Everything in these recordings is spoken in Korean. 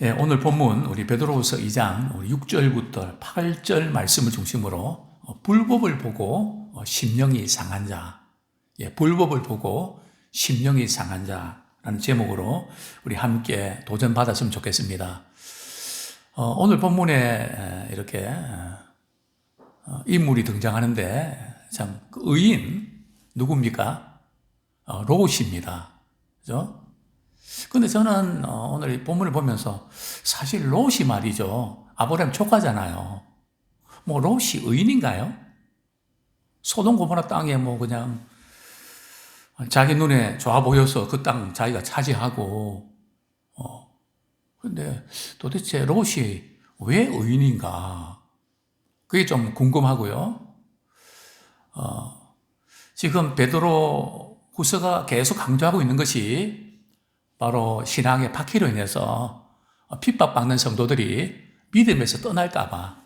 예, 오늘 본문 우리 베드로후서 2장 6절부터 8절 말씀을 중심으로 불법을 보고 심령이 상한 자, 불법을 보고 심령이 상한 자라는 제목으로 우리 함께 도전받았으면 좋겠습니다. 오늘 본문에 이렇게 인물이 등장하는데 참 그 의인 누굽니까? 롯입니다. 그죠? 근데 저는 오늘 이 본문을 보면서 사실 롯이 말이죠. 아브라함 조카잖아요. 뭐 롯이 의인인가요? 소돔 고모라 땅에 뭐 그냥 자기 눈에 좋아 보여서 그 땅 자기가 차지하고 근데 도대체 롯이 왜 의인인가? 그게 좀 궁금하고요. 지금 베드로 후서가 계속 강조하고 있는 것이 바로 신앙의 박해로 인해서 핍박받는 성도들이 믿음에서 떠날까봐,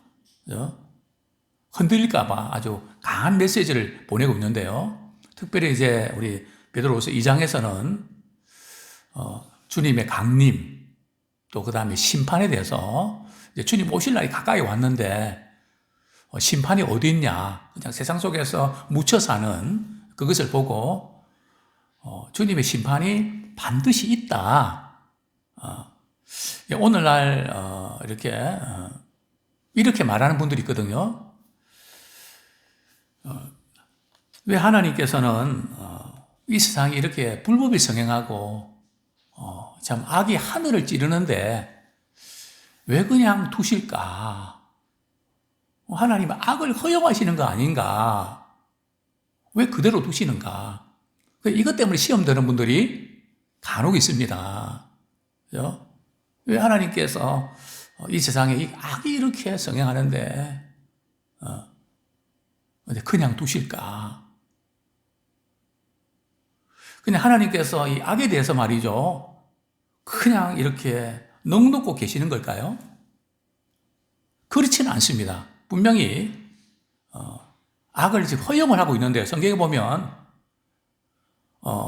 흔들릴까봐 아주 강한 메시지를 보내고 있는데요. 특별히 이제 우리 베드로후서 2장에서는 주님의 강림, 또 그 다음에 심판에 대해서 이제 주님 오실 날이 가까이 왔는데 심판이 어디 있냐, 그냥 세상 속에서 묻혀 사는 그것을 보고 주님의 심판이 반드시 있다. 오늘날 이렇게 말하는 분들이 있거든요. 왜 하나님께서는 이 세상이 이렇게 불법이 성행하고 참 악이 하늘을 찌르는데 왜 그냥 두실까? 하나님은 악을 허용하시는 거 아닌가? 왜 그대로 두시는가? 이것 때문에 시험 드는 분들이 간혹 있습니다. 그죠? 왜 하나님께서 이 세상에 이 악이 이렇게 성행하는데 그냥 두실까? 그냥 하나님께서 이 악에 대해서 말이죠. 그냥 이렇게 넋놓고 계시는 걸까요? 그렇지는 않습니다. 분명히 악을 지금 허용을 하고 있는데요. 성경에 보면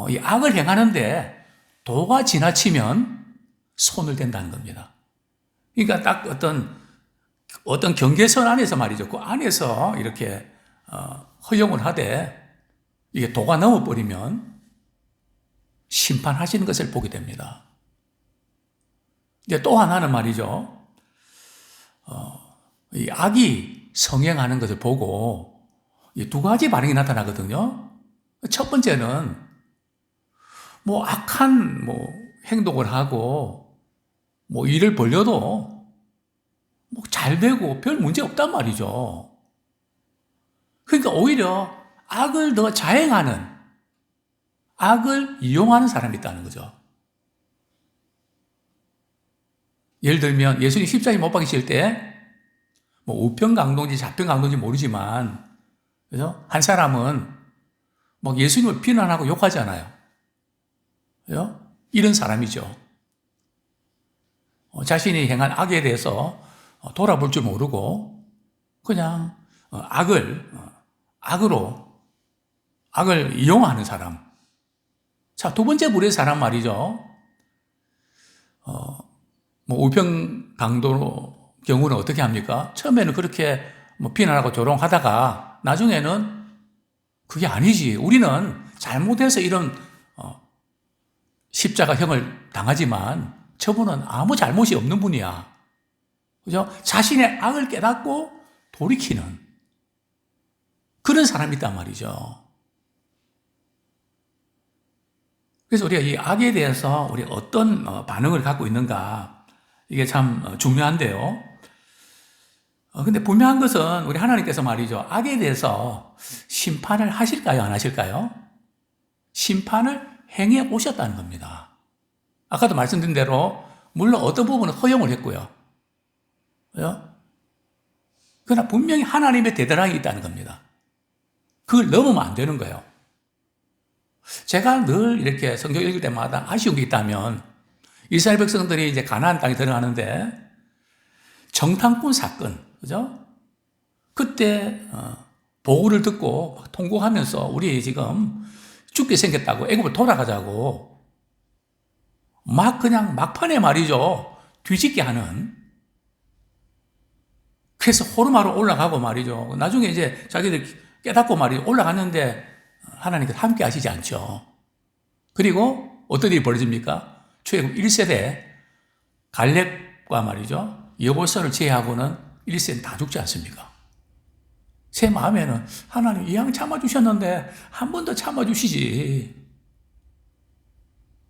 이 악을 행하는데 도가 지나치면 손을 댄다는 겁니다. 그러니까 딱 어떤 경계선 안에서 말이죠. 그 안에서 이렇게 허용을 하되 이게 도가 넘어버리면 심판하시는 것을 보게 됩니다. 이제 또 하나는 말이죠. 이 악이 성행하는 것을 보고 이 두 가지 반응이 나타나거든요. 첫 번째는 악한 행동을 하고 일을 벌려도 잘 되고 별 문제 없단 말이죠. 그러니까 오히려 악을 더 자행하는, 악을 이용하는 사람이 있다는 거죠. 예를 들면 예수님 십자가에 못 박히실 때 우편강도인지 좌편강도인지 모르지만, 그죠? 한 사람은 예수님을 비난하고 욕하잖아요. 그죠? 이런 사람이죠. 자신이 행한 악에 대해서 돌아볼 줄 모르고 그냥 악을 이용하는 사람. 자, 두 번째 부류의 사람 말이죠. 우편강도 경우는 어떻게 합니까? 처음에는 그렇게 비난하고 조롱하다가 나중에는 그게 아니지. 우리는 잘못해서 이런 십자가형을 당하지만 저분은 아무 잘못이 없는 분이야. 그죠? 자신의 악을 깨닫고 돌이키는 그런 사람이 있단 말이죠. 그래서 우리가 이 악에 대해서 우리 어떤 반응을 갖고 있는가, 이게 참 중요한데요. 근데 분명한 것은 우리 하나님께서 말이죠. 악에 대해서 심판을 하실까요? 안 하실까요? 심판을 행해 오셨다는 겁니다. 아까도 말씀드린 대로 물론 어떤 부분은 허용을 했고요. 그죠? 그러나 분명히 하나님의 대대랑이 있다는 겁니다. 그걸 넘으면 안 되는 거예요. 제가 늘 이렇게 성경 읽을 때마다 아쉬운 게 있다면 이스라엘 백성들이 이제 가나안 땅에 들어가는데 정탐꾼 사건, 그죠? 그때 보고를 듣고 통곡하면서 우리 지금 죽게 생겼다고 애굽을 돌아가자고 그냥 막판에 말이죠. 뒤집게 하는, 그래서 호르마로 올라가고 말이죠. 나중에 이제 자기들 깨닫고 말이죠. 올라갔는데 하나님께서 함께 하시지 않죠. 그리고 어떤 일이 벌어집니까? 출애굽 1세대 갈렙과 말이죠. 여보서를 제외하고는 1세는 다 죽지 않습니까? 제 마음에는 하나님 이왕 참아주셨는데 한 번 더 참아주시지.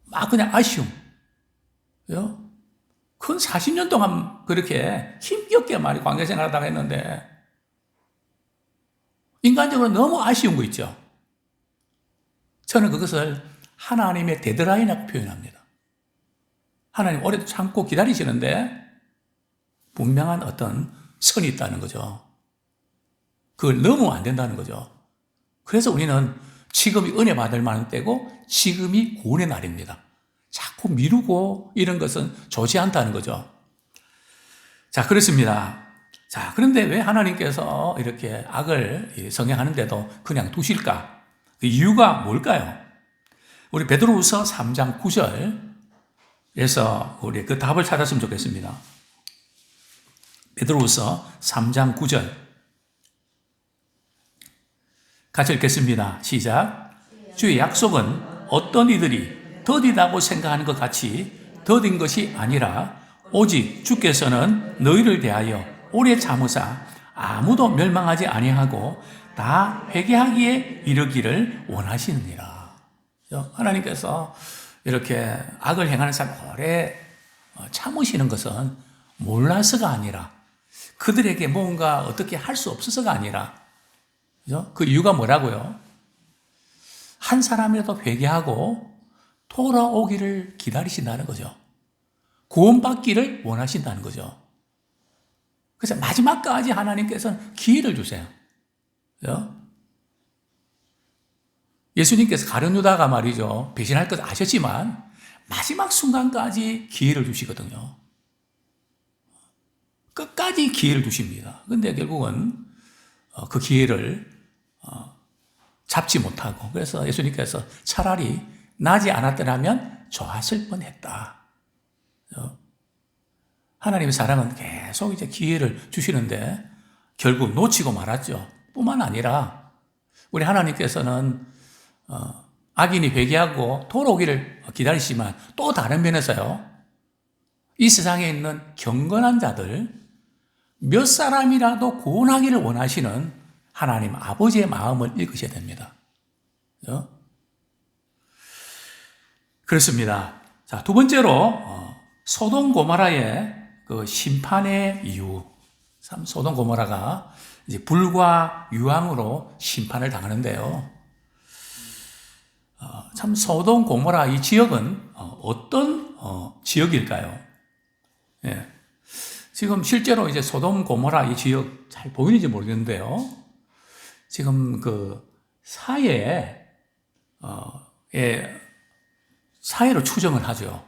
막 그냥 아쉬움. 큰 40년 동안 그렇게 힘겹게 말이 관계 생활하다가 했는데 인간적으로 너무 아쉬운 거 있죠. 저는 그것을 하나님의 데드라인이라고 표현합니다. 하나님 오래 참고 기다리시는데 분명한 어떤 선이 있다는 거죠. 그걸 넘으면 안 된다는 거죠. 그래서 우리는 지금이 은혜 받을 만한 때고 지금이 구원의 날입니다. 자꾸 미루고 이런 것은 좋지 않다는 거죠. 자, 그렇습니다. 자, 그런데 왜 하나님께서 이렇게 악을 성행하는데도 그냥 두실까? 그 이유가 뭘까요? 우리 베드로후서 3장 9절에서 우리 그 답을 찾았으면 좋겠습니다. 베드로후서 3장 9절 같이 읽겠습니다. 시작. 주의 약속은 어떤 이들이 더디다고 생각하는 것 같이 더딘 것이 아니라 오직 주께서는 너희를 대하여 오래 참으사 아무도 멸망하지 아니하고 다 회개하기에 이르기를 원하시느니라. 하나님께서 이렇게 악을 행하는 사람 오래 참으시는 것은 몰라서가 아니라 그들에게 뭔가 어떻게 할 수 없어서가 아니라 그 이유가 뭐라고요? 한 사람이라도 회개하고 돌아오기를 기다리신다는 거죠. 구원받기를 원하신다는 거죠. 그래서 마지막까지 하나님께서는 기회를 주세요. 예수님께서 가룟 유다가 말이죠. 배신할 것 아셨지만 마지막 순간까지 기회를 주시거든요. 끝까지 기회를 주십니다. 근데 결국은 그 기회를 잡지 못하고 그래서 예수님께서 차라리 나지 않았더라면 좋았을 뻔했다. 하나님의 사랑은 계속 이제 기회를 주시는데 결국 놓치고 말았죠. 뿐만 아니라 우리 하나님께서는 악인이 회개하고 돌아오기를 기다리시지만 또 다른 면에서요. 이 세상에 있는 경건한 자들 몇 사람이라도 구원하기를 원하시는 하나님 아버지의 마음을 읽으셔야 됩니다. 그렇습니다. 자, 두 번째로 소돔 고모라의 그 심판의 이유. 참 소돔 고모라가 이제 불과 유황으로 심판을 당하는데요. 참 소돔 고모라 이 지역은 어떤 지역일까요? 예. 지금 실제로 이제 소돔 고모라 이 지역 잘 보이는지 모르겠는데요. 지금 그 사해로 추정을 하죠.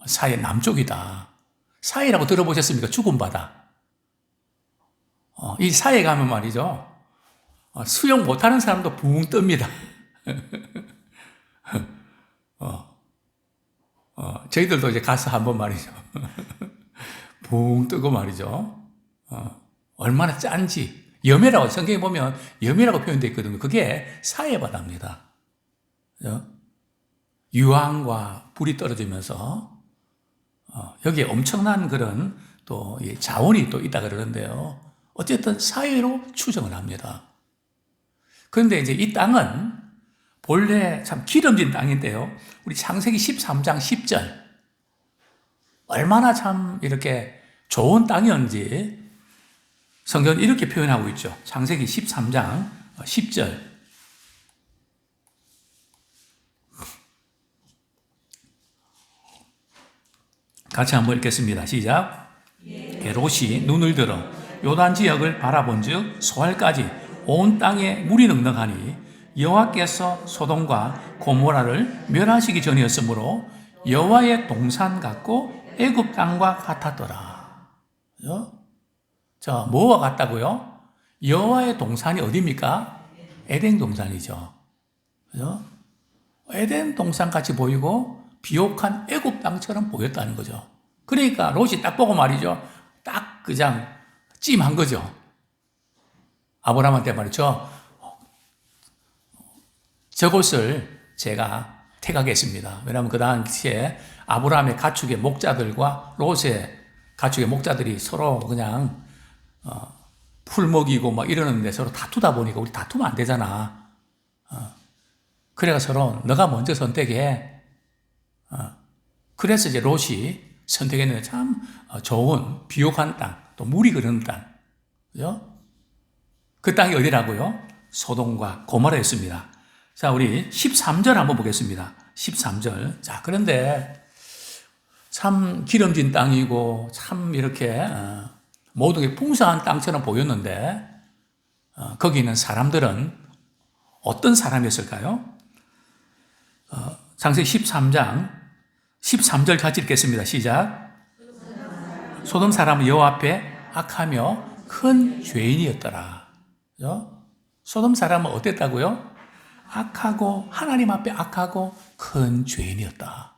사해 남쪽이다. 사해라고 들어보셨습니까? 죽은 바다. 이 사해 가면 말이죠. 수영 못하는 사람도 붕 뜹니다. 저희들도 이제 가서 한번 말이죠. 붕 뜨고 말이죠. 얼마나 짠지. 염해라고, 성경에 보면 염해라고 표현되어 있거든요. 그게 사해 바다입니다. 유황과 불이 떨어지면서 여기에 엄청난 그런 또 자원이 또 있다 그러는데요. 어쨌든 사해로 추정을 합니다. 그런데 이제 이 땅은 본래 참 기름진 땅인데요. 우리 창세기 13장 10절. 얼마나 참 이렇게 좋은 땅이었는지 성경은 이렇게 표현하고 있죠. 창세기 13장 10절. 같이 한번 읽겠습니다. 시작. 롯이 눈을 들어 요단 지역을 바라본즉 소알까지 온 땅에 물이 넉넉하니 여호와께서 소돔과 고모라를 멸하시기 전이었으므로 여호와의 동산 같고 애굽 땅과 같았더라. 자, 뭐와 같다고요? 여호와의 동산이 어디입니까? 에덴 동산이죠. 에덴 동산 같이 보이고 비옥한 애굽 땅처럼 보였다는 거죠. 그러니까 롯이 딱 보고 말이죠. 딱 그냥 찜한 거죠. 아브라함한테 말이죠. 저곳을 제가 택하겠습니다. 왜냐하면 그 당시에 아브라함의 가축의 목자들과 롯의 가축의 목자들이 서로 그냥 풀 먹이고 막 이러는데 서로 다투다 보니까 우리 다투면 안 되잖아. 그래가 서로 너가 먼저 선택해. 그래서 이제 롯이 선택했는데 참 좋은 비옥한 땅, 또 물이 흐르는 땅. 그죠? 그 땅이 어디라고요? 소돔과 고모라였습니다. 자, 우리 13절 한번 보겠습니다. 13절. 자, 그런데 참 기름진 땅이고 참 이렇게 모든 게 풍성한 땅처럼 보였는데 거기 있는 사람들은 어떤 사람이었을까요? 창세기 13장 13절 같이 읽겠습니다. 시작. 소돔 사람은 여호와 앞에 악하며 큰 죄인이었더라. 그죠? 소돔 사람은 어땠다고요? 악하고 하나님 앞에 악하고 큰 죄인이었다.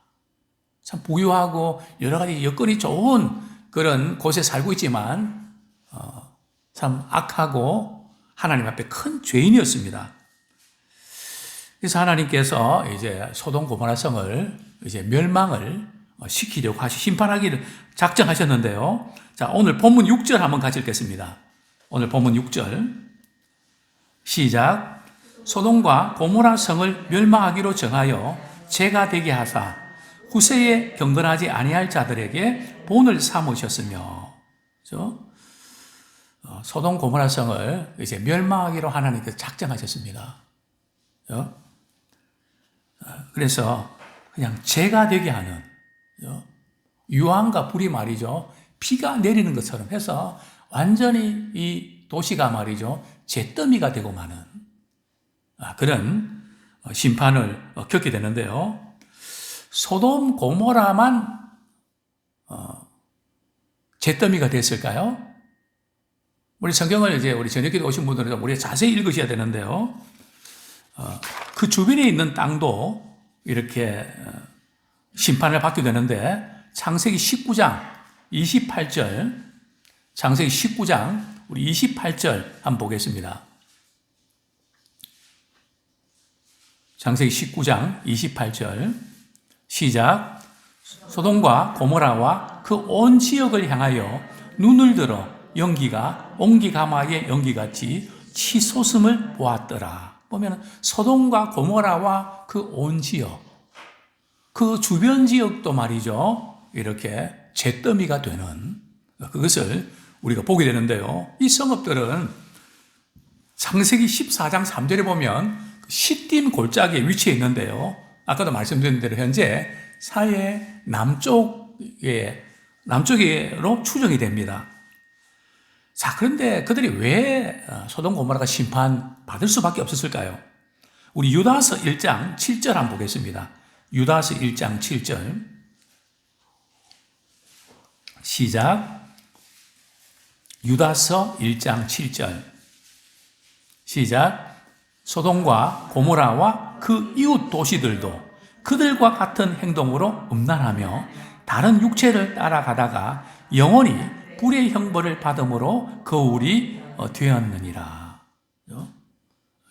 참 부유하고 여러 가지 여건이 좋은 그런 곳에 살고 있지만 참 악하고 하나님 앞에 큰 죄인이었습니다. 그래서 하나님께서 이제 소돔 고모라 성을 이제 멸망을 시키려고 심판하기를 작정하셨는데요. 자, 오늘 본문 6절 한번 같이 읽겠습니다. 오늘 본문 6절. 시작. 소돔과 고모라 성을 멸망하기로 정하여 죄가 되게 하사 후세에 경건하지 아니할 자들에게 본을 삼으셨으며, 그렇죠? 소돔 고모라 성을 이제 멸망하기로 하나님께서 작정하셨습니다. 그렇죠? 그래서 그냥 죄가 되게 하는, 그렇죠? 유황과 불이 말이죠, 비가 내리는 것처럼 해서 완전히 이 도시가 말이죠, 잿더미가 되고 마는 그런 심판을 겪게 되는데요. 소돔 고모라만 잿더미가 됐을까요? 우리 성경을 이제 우리 저녁에 오신 분들은 우리 자세히 읽으셔야 되는데요. 그 주변에 있는 땅도 이렇게 심판을 받게 되는데 창세기 19장 28절, 창세기 19장 우리 28절 한번 보겠습니다. 창세기 19장 28절 시작. 소돔과 고모라와 그 온 지역을 향하여 눈을 들어 연기가 옹기가마의 연기같이 치솟음을 보았더라. 보면 소돔과 고모라와 그 온 지역, 그 주변 지역도 말이죠, 이렇게 잿더미가 되는 그것을 우리가 보게 되는데요. 이 성읍들은 창세기 14장 3절에 보면 시딤 골짜기에 위치해 있는데요. 아까도 말씀드린 대로 현재 사해 남쪽으로 추정이 됩니다. 자, 그런데 그들이 왜 소돔 고모라가 심판받을 수밖에 없었을까요? 우리 유다서 1장 7절 한번 보겠습니다. 유다서 1장 7절 시작. 유다서 1장 7절 시작. 소돔과 고모라와 그 이웃 도시들도 그들과 같은 행동으로 음란하며 다른 육체를 따라가다가 영원히 불의 형벌을 받음으로 거울이 되었느니라.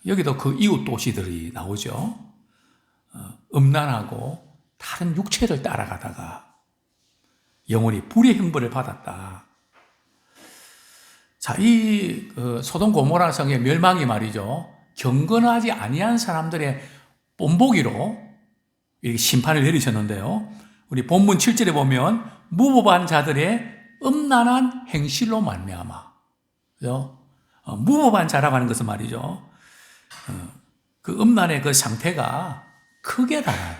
여기도 그 이웃 도시들이 나오죠. 음란하고 다른 육체를 따라가다가 영원히 불의 형벌을 받았다. 자, 이 소돔 고모라 성의 멸망이 말이죠, 경건하지 아니한 사람들의 본보기로 이렇게 심판을 내리셨는데요. 우리 본문 7절에 보면 무법한 자들의 음란한 행실로 말미암아, 그죠? 무법한 자라고 하는 것은 말이죠, 그 음란의 그 상태가 크게 달아요.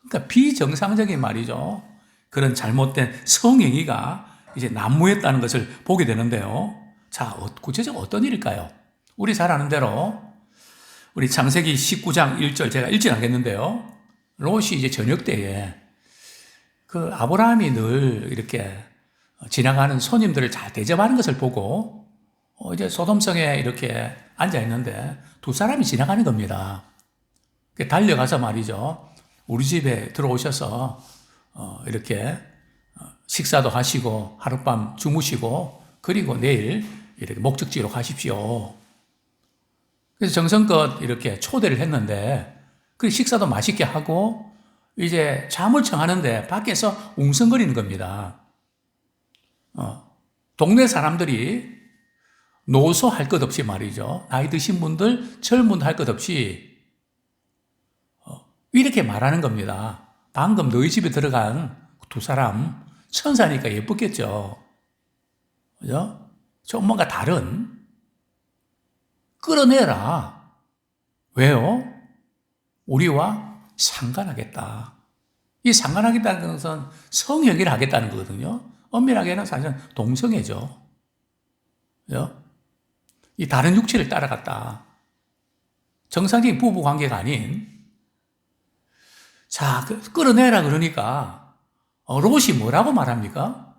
그러니까 비정상적인 말이죠, 그런 잘못된 성행위가 이제 난무했다는 것을 보게 되는데요. 자, 구체적으로 어떤 일일까요? 우리 잘 아는 대로 우리 창세기 19장 1절 제가 읽진 않겠는데요. 롯이 이제 저녁 때에 그 아브라함이 늘 이렇게 지나가는 손님들을 잘 대접하는 것을 보고 이제 소돔성에 이렇게 앉아 있는데 두 사람이 지나가는 겁니다. 달려가서 말이죠, 우리 집에 들어오셔서 이렇게 식사도 하시고 하룻밤 주무시고 그리고 내일 이렇게 목적지로 가십시오. 그래서 정성껏 이렇게 초대를 했는데 그 식사도 맛있게 하고 이제 잠을 청하는데 밖에서 웅성거리는 겁니다. 동네 사람들이 노소 할 것 없이 말이죠. 나이 드신 분들, 젊은 분들 할 것 없이 이렇게 말하는 겁니다. 방금 너희 집에 들어간 두 사람 천사니까 예쁘겠죠. 그죠? 좀 뭔가 다른 끌어내라. 왜요? 우리와 상관하겠다. 이 상관하겠다는 것은 성형을 하겠다는 거거든요. 엄밀하게는 사실은 동성애죠. 그죠? 이 다른 육체를 따라갔다. 정상적인 부부 관계가 아닌. 자, 끌어내라 그러니까 롯이 뭐라고 말합니까?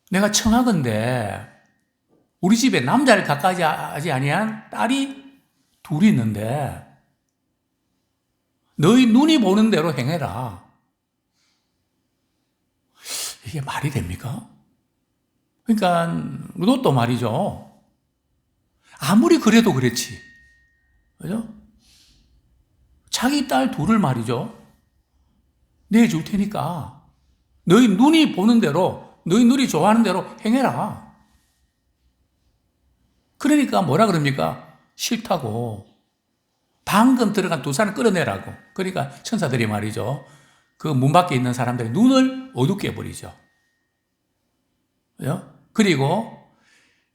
내가 청하건대 우리 집에 남자를 가까이 하지 아니한 딸이 둘이 있는데 너희 눈이 보는 대로 행해라. 이게 말이 됩니까? 그러니까 롯도 말이죠. 아무리 그래도 그렇지. 그죠? 자기 딸 둘을 말이죠. 내줄 테니까 너희 눈이 보는 대로 너희 눈이 좋아하는 대로 행해라. 그러니까 뭐라 그럽니까? 싫다고. 방금 들어간 두 사람 끌어내라고. 그러니까 천사들이 말이죠. 그 문 밖에 있는 사람들의 눈을 어둡게 해버리죠. 그리고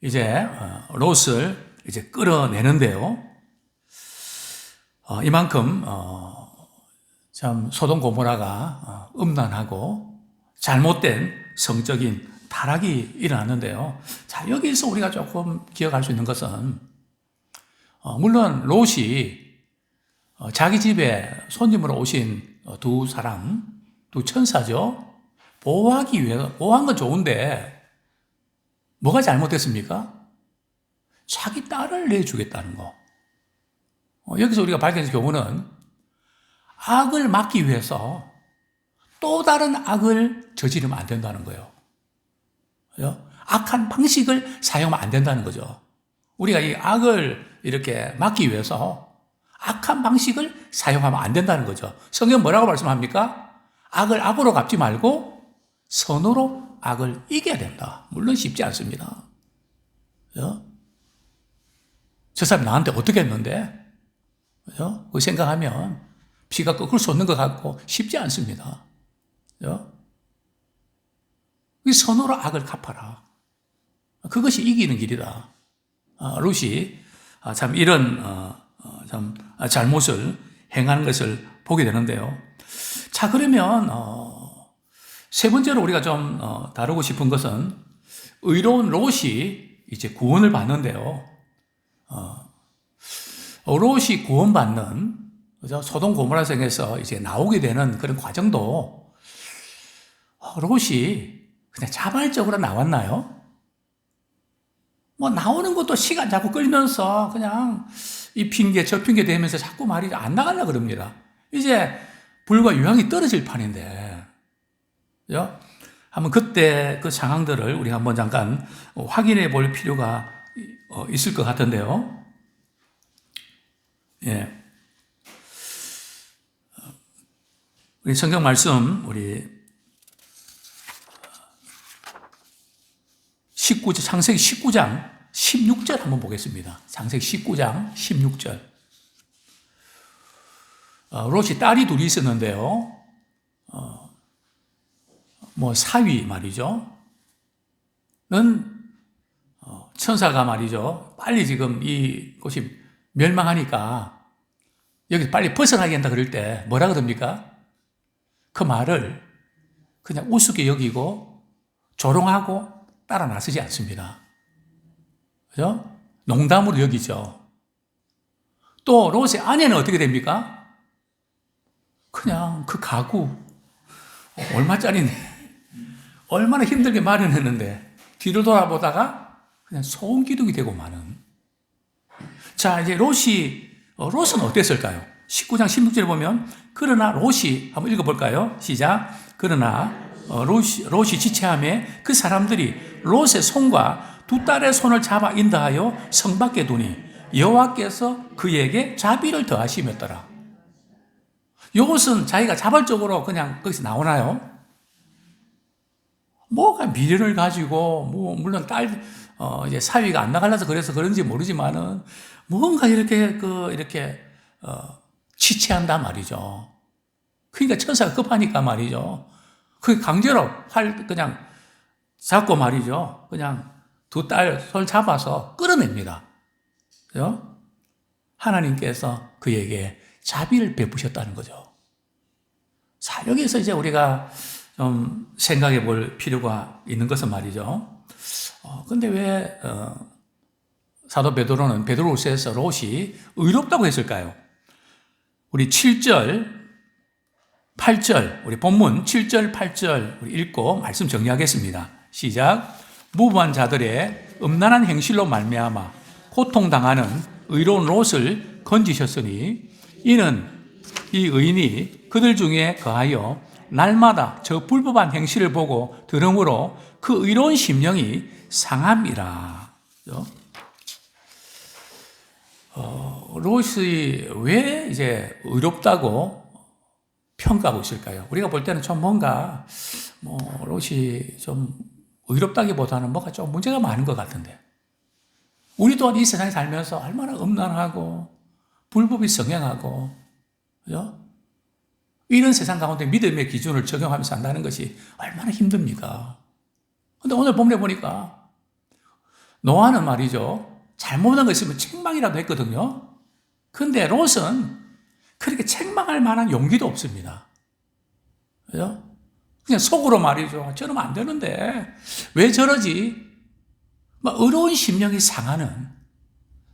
이제 롯을 이제 끌어내는데요. 이만큼 참 소돔 고모라가 음란하고 잘못된 성적인 타락이 일어났는데요. 자, 여기서 우리가 조금 기억할 수 있는 것은 물론 롯이 자기 집에 손님으로 오신 두 사람, 두 천사죠. 보호하기 위해서, 보호한 건 좋은데 뭐가 잘못됐습니까? 자기 딸을 내주겠다는 거. 여기서 우리가 발견한 교훈은 악을 막기 위해서 또 다른 악을 저지르면 안 된다는 거예요. 악한 방식을 사용하면 안 된다는 거죠. 우리가 이 악을 이렇게 막기 위해서 악한 방식을 사용하면 안 된다는 거죠. 성경 뭐라고 말씀합니까? 악을 악으로 갚지 말고 선으로 악을 이겨야 된다. 물론 쉽지 않습니다. 저 사람이 나한테 어떻게 했는데? 그 생각하면 피가 끓을 수 없는 것 같고 쉽지 않습니다. 이 선으로 악을 갚아라. 그것이 이기는 길이다. 롯이 참 이런 참 잘못을 행하는 것을 보게 되는데요. 자, 그러면 세 번째로 우리가 좀 다루고 싶은 것은 의로운 롯이 이제 구원을 받는데요. 롯이 구원받는 소돔 고모라 성에서 이제 나오게 되는 그런 과정도 롯이 그냥 자발적으로 나왔나요? 뭐 나오는 것도 시간 자꾸 끌면서 그냥 이 핑계 저 핑계 대면서 자꾸 말이 안 나가려고 그럽니다. 이제 불과 유황이 떨어질 판인데, 그죠? 한번 그때 그 상황들을 우리 한번 잠깐 확인해 볼 필요가 있을 것 같은데요. 예. 우리 성경 말씀, 우리 19장, 창세기 19장 16절 한번 보겠습니다. 창세기 19장 16절. 롯이 딸이 둘이 있었는데요. 뭐 사위 말이죠. 는 천사가 말이죠. 빨리 지금 이곳이 멸망하니까 여기 빨리 벗어나게 한다 그럴 때 뭐라 그럽니까? 그 말을 그냥 우습게 여기고 조롱하고 따라 나서지 않습니다. 그죠? 농담으로 여기죠. 또 롯의 아내는 어떻게 됩니까? 그냥 그 가구 얼마짜리네. 얼마나 힘들게 마련했는데 뒤를 돌아보다가 그냥 소음기둥이 되고 마는. 자, 이제 롯은 어땠을까요? 19장 16절에 보면 그러나 롯이 한번 읽어볼까요? 시작. 그러나 롯이 지체함에 그 사람들이 롯의 손과 두 딸의 손을 잡아 인도하여 성 밖에 두니 여호와께서 그에게 자비를 더하시었더라. 이것은 자기가 자발적으로 그냥 거기서 나오나요? 뭐가 미련을 가지고 물론 이제 사위가 안 나가려서 그래서 그런지 모르지만은 뭔가 이렇게 지체한단 말이죠. 그러니까 천사가 급하니까 말이죠. 그 강제로 그냥 잡고 말이죠. 그냥 두 딸 손 잡아서 끌어냅니다. 그죠? 하나님께서 그에게 자비를 베푸셨다는 거죠. 자, 여기서 이제 우리가 좀 생각해 볼 필요가 있는 것은 말이죠. 근데 왜, 사도 베드로후서에서 롯이 의롭다고 했을까요? 우리 7절, 8절, 우리 본문 7절, 8절 우리 읽고 말씀 정리하겠습니다. 시작. 무부한 자들의 음란한 행실로 말미암아 고통당하는 의로운 롯을 건지셨으니 이는 이 의인이 그들 중에 거하여 날마다 저 불법한 행실을 보고 들음으로 그 의로운 심령이 상함이라. 롯이 왜 이제 의롭다고 평가하고 있을까요? 우리가 볼 때는 좀 뭔가 롯이 좀 의롭다기보다는 뭐가 좀 문제가 많은 것 같은데, 우리 또한 이 세상에 살면서 얼마나 음란하고 불법이 성행하고, 그죠? 이런 세상 가운데 믿음의 기준을 적용하면서 산다는 것이 얼마나 힘듭니까? 근데 오늘 본문에 보니까 노아는 말이죠, 잘못한 거 있으면 책망이라도 했거든요. 근데 롯은 그렇게 책망할 만한 용기도 없습니다. 그죠? 그냥 속으로 말이죠. 저러면 안 되는데 왜 저러지? 막 의로운 심령이 상하는,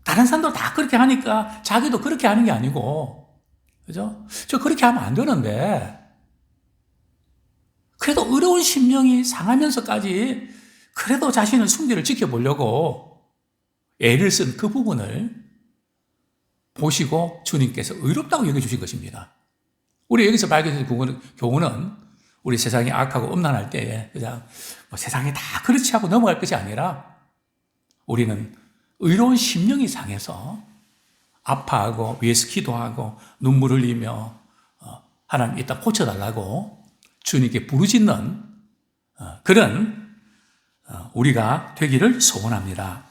다른 사람도 다 그렇게 하니까 자기도 그렇게 하는 게 아니고, 그죠? 저 그렇게 하면 안 되는데 그래도 의로운 심령이 상하면서까지 그래도 자신의 순결을 지켜보려고 애를 쓴 그 부분을 보시고 주님께서 의롭다고 여겨주신 것입니다. 우리 여기서 발견된 교훈은 우리 세상이 악하고 음란할 때에 그냥 세상이 다 그렇지 하고 넘어갈 것이 아니라 우리는 의로운 심령이 상해서 아파하고 위에서 기도하고 눈물 흘리며 하나님 이따 고쳐달라고 주님께 부르짖는 그런 우리가 되기를 소원합니다.